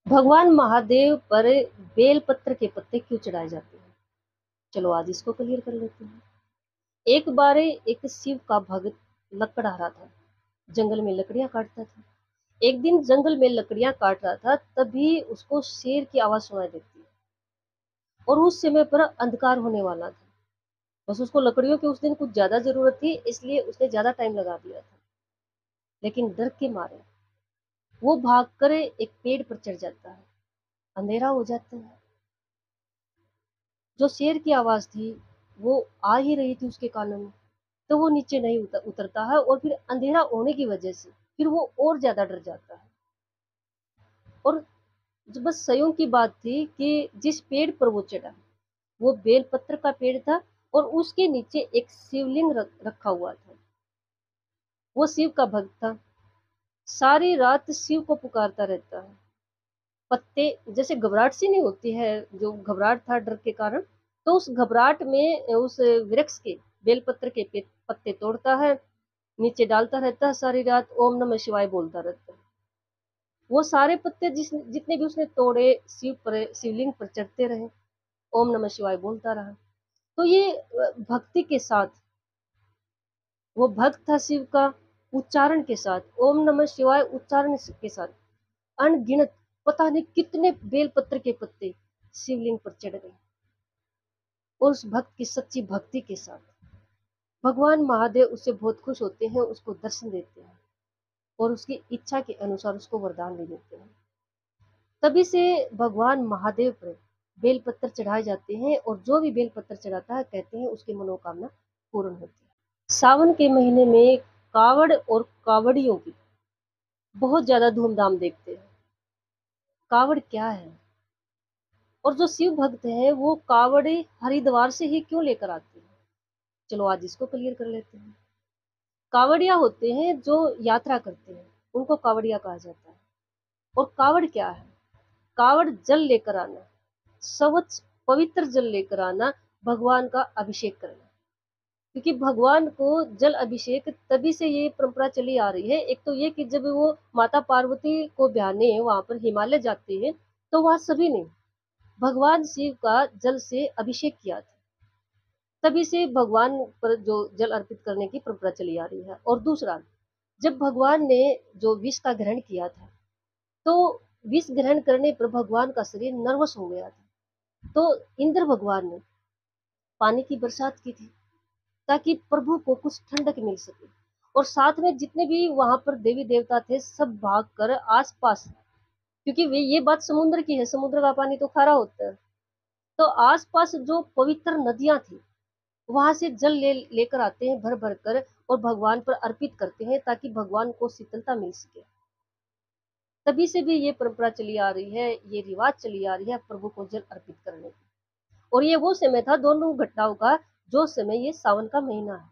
भगवान महादेव पर बेलपत्र के पत्ते क्यों चढ़ाए जाते हैं? चलो आज इसको क्लियर कर लेते हैं। एक बार एक शिव का भक्त लकड़हारा था, जंगल में लकड़ियां काटता था। एक दिन जंगल में लकड़ियां काट रहा था, तभी उसको शेर की आवाज सुनाई देती है और उस समय पर अंधकार होने वाला था। बस उसको लकड़ियों की उस दिन कुछ ज्यादा जरूरत थी, इसलिए उसने ज्यादा टाइम लगा दिया था। लेकिन डर के मारे वो भागकर एक पेड़ पर चढ़ जाता है। अंधेरा हो जाता है। जो शेर की आवाज थी वो आ ही रही थी उसके कानों में, तो वो नीचे नहीं उतरता है और फिर अंधेरा होने की वजह से फिर वो और ज्यादा डर जाता है। और बस सयों की बात थी कि जिस पेड़ पर वो चढ़ा वो बेलपत्र का पेड़ था और उसके नीचे एक शिवलिंग रखा हुआ था। वो शिव का भक्त था, सारी रात शिव को पुकारता रहता है। पत्ते जैसे घबराहट सी नहीं होती है, जो घबराहट था डर के कारण, तो उस घबराहट में उस वृक्ष के बेलपत्र के पत्ते तोड़ता है, नीचे डालता रहता है, सारी रात ओम नमः शिवाय बोलता रहता है। वो सारे पत्ते जितने भी उसने तोड़े शिवलिंग पर चढ़ते रहे, ओम नमः शिवाय बोलता रहा। तो ये भक्ति के साथ, वो भक्त था शिव का, उच्चारण के साथ, ओम नमः शिवाय उच्चारण के साथ अनगिनत पता नहीं कितने बेलपत्र के पत्ते शिवलिंग पर चढ़ गए। और उस भक्त की सच्ची भक्ति के साथ भगवान महादेव उससे बहुत खुश होते हैं, उसको दर्शन देते हैं और उसकी इच्छा के अनुसार उसको वरदान दे देते हैं। तभी से भगवान महादेव पर बेलपत्र चढ़ाए जाते हैं और जो भी बेलपत्र चढ़ाता है कहते हैं उसकी मनोकामना पूर्ण होती है। सावन के महीने में कावड़ और कावड़ियों की बहुत ज्यादा धूमधाम देखते हैं। कावड़ क्या है और जो शिव भक्त हैं वो कावड़े हरिद्वार से ही क्यों लेकर आते हैं? चलो आज इसको क्लियर कर लेते हैं। कावड़िया होते हैं जो यात्रा करते हैं, उनको कावड़िया कहा जाता है। और कावड़ क्या है? कावड़ जल लेकर आना, स्वच्छ पवित्र जल लेकर आना, भगवान का अभिषेक करना। क्योंकि भगवान को जल अभिषेक तभी से ये परंपरा चली आ रही है। एक तो ये कि जब वो माता पार्वती को ब्याहने वहां पर हिमालय जाते हैं, तो वहां सभी ने भगवान शिव का जल से अभिषेक किया था। तभी से भगवान पर जो जल अर्पित करने की परंपरा चली आ रही है। और दूसरा, जब भगवान ने जो विष का ग्रहण किया था, तो विष ग्रहण करने पर भगवान का शरीर नर्वस हो गया था। तो इंद्र भगवान ने पानी की बरसात की थी ताकि प्रभु को कुछ ठंडक मिल सके। और साथ में जितने भी वहां पर देवी देवता थे सब भाग कर आसपास, क्योंकि वे ये बात समुद्र की है, समुद्र का पानी तो खारा होता है, तो आसपास जो पवित्र नदियां थी वहां से जल लेकर आते हैं भर भर कर और भगवान पर अर्पित करते हैं ताकि भगवान को शीतलता मिल सके। तभी से भी ये परंपरा चली आ रही है, ये रिवाज चली आ रही है प्रभु को जल अर्पित करने की। और ये वो समय था दोनों घटनाओं का, जो समय ये सावन का महीना है।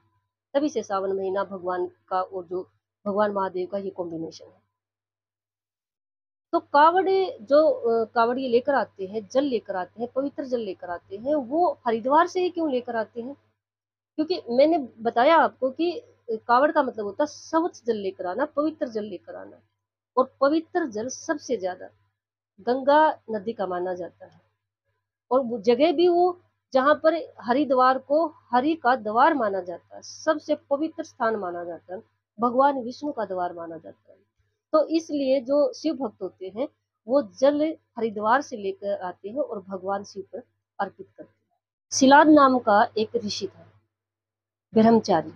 तभी से सावन महीना भगवान का और जो भगवान महादेव का ये कॉम्बिनेशन है। तो कावड़े जो कावड़िए लेकर आते हैं, जल लेकर आते हैं, पवित्र जल लेकर आते हैं, वो हरिद्वार से ही क्यों लेकर आते हैं? क्योंकि मैंने बताया आपको कि कावड़ का मतलब होता है स्वच्छ जल लेकर आना, पवित्र जल लेकर आना। और पवित्र जल सबसे ज्यादा गंगा नदी का माना जाता है। और वो जगह भी वो जहां पर हरिद्वार को हरि का द्वार माना जाता है, सबसे पवित्र स्थान माना जाता है, भगवान विष्णु का द्वार माना जाता है। तो इसलिए जो शिव भक्त होते हैं वो जल हरिद्वार से लेकर आते हैं और भगवान शिव पर अर्पित करते हैं। शिलाद नाम का एक ऋषि था, ब्रह्मचारी।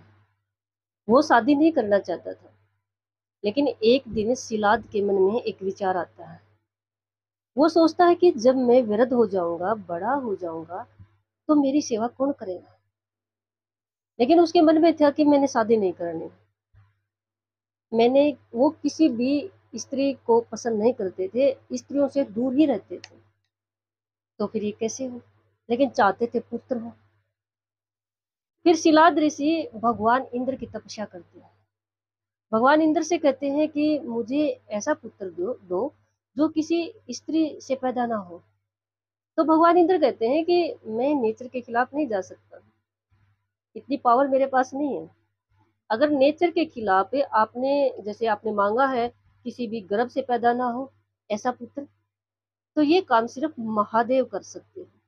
वो शादी नहीं करना चाहता था, लेकिन एक दिन शिलाद के मन में एक विचार आता है। वो सोचता है कि जब मैं वृद्ध हो जाऊंगा, बड़ा हो जाऊंगा, तो मेरी सेवा कौन करेगा? लेकिन उसके मन में था कि मैंने शादी नहीं करनी। मैंने वो किसी भी स्त्री को पसंद नहीं करते थे, स्त्रियों से दूर ही रहते थे। तो फिर ये कैसे हो? लेकिन चाहते थे पुत्र हो। फिर शिलाद ऋषि भगवान इंद्र की तपस्या करते हैं। भगवान इंद्र से कहते हैं कि मुझे ऐसा पुत्र दो जो किसी स्त्री से पैदा ना हो। तो भगवान इंद्र कहते हैं कि मैं नेचर के खिलाफ नहीं जा सकता, इतनी पावर मेरे पास नहीं है। अगर नेचर के खिलाफ आपने, जैसे आपने मांगा है किसी भी गर्भ से पैदा ना हो ऐसा पुत्र, तो ये काम सिर्फ महादेव कर सकते हैं।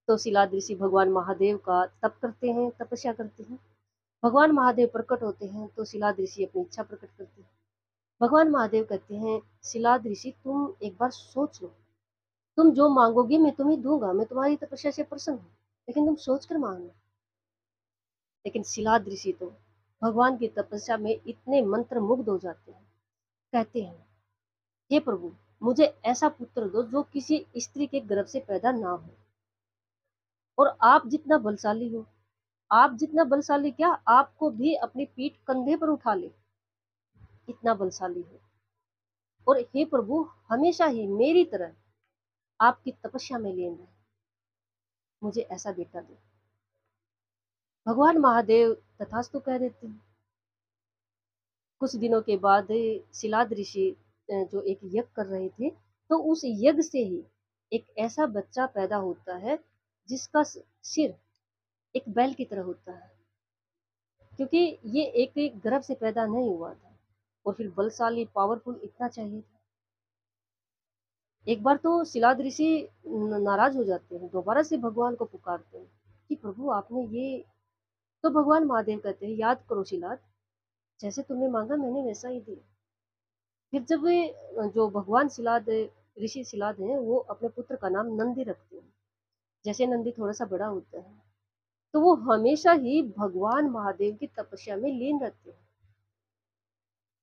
तो शिलाद ऋषि भगवान महादेव का तप करते हैं, तपस्या करते हैं। भगवान महादेव प्रकट होते हैं तो शिलाद ऋषि अपनी इच्छा प्रकट करते हैं। भगवान महादेव कहते हैं, शिलाद ऋषि तुम एक बार सोच लो, तुम जो मांगोगे मैं तुम्हें दूंगा, मैं तुम्हारी तपस्या से प्रसन्न हूँ, लेकिन तुम सोच कर मांगना। लेकिन शिलाद ऋषि तो भगवान की तपस्या में इतने मंत्र मुग्ध हो जाते हैं, कहते हैं, हे प्रभु, मुझे ऐसा पुत्र दो जो किसी स्त्री के गर्भ से पैदा ना हो, और आप जितना बलशाली हो, आप जितना बलशाली क्या, आपको भी अपनी पीठ कंधे पर उठा ले, इतना बलशाली हो। और हे प्रभु, हमेशा ही मेरी तरह आपकी तपस्या में लीन रहे, मुझे ऐसा बेटा दो। भगवान महादेव तथास्तु कह देते हैं। कुछ दिनों के बाद शिलाद ऋषि जो एक यज्ञ कर रहे थे, तो उस यज्ञ से ही एक ऐसा बच्चा पैदा होता है जिसका सिर एक बैल की तरह होता है, क्योंकि ये एक गर्भ से पैदा नहीं हुआ था, और फिर बलशाली पावरफुल इतना चाहिए था। एक बार तो शिलाद ऋषि नाराज हो जाते हैं, दोबारा से भगवान को पुकारते हैं कि प्रभु आपने ये, तो भगवान महादेव कहते हैं, याद करो शिलाद, जैसे तुमने मांगा मैंने वैसा ही दिया। फिर जब वे जो भगवान शिलाद ऋषि शिलाद हैं, वो अपने पुत्र का नाम नंदी रखते हैं। जैसे नंदी थोड़ा सा बड़ा होता है, तो वो हमेशा ही भगवान महादेव की तपस्या में लीन रहते हैं,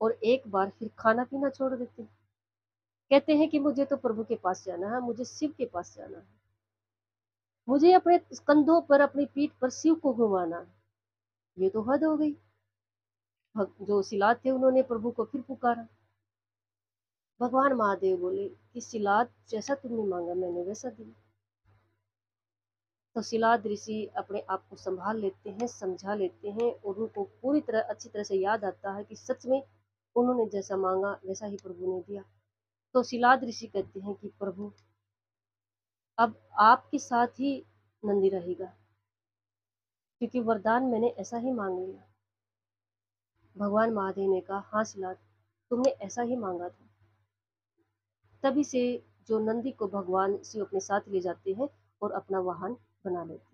और एक बार फिर खाना पीना छोड़ देते हैं। कहते हैं कि मुझे तो प्रभु के पास जाना है, मुझे शिव के पास जाना है, मुझे अपने कंधों पर, अपनी पीठ पर शिव को घुमाना है। ये तो हद हो गई। जो शिलाद थे उन्होंने प्रभु को फिर पुकारा। भगवान महादेव बोले कि शिलाद, जैसा तुमने मांगा मैंने वैसा दिया। तो शिलाद ऋषि अपने आप को संभाल लेते हैं, समझा लेते हैं, और उनको पूरी तरह अच्छी तरह से याद आता है कि सच में उन्होंने जैसा मांगा वैसा ही प्रभु ने दिया। तो शिलाद ऋषि कहते हैं कि प्रभु, अब आपके साथ ही नंदी रहेगा, क्योंकि वरदान मैंने ऐसा ही मांग लिया। भगवान महादेव ने कहा, हाँ शिलाद, तुमने ऐसा ही मांगा था। तभी से जो नंदी को भगवान शिव अपने साथ ले जाते हैं और अपना वाहन बना लेते हैं।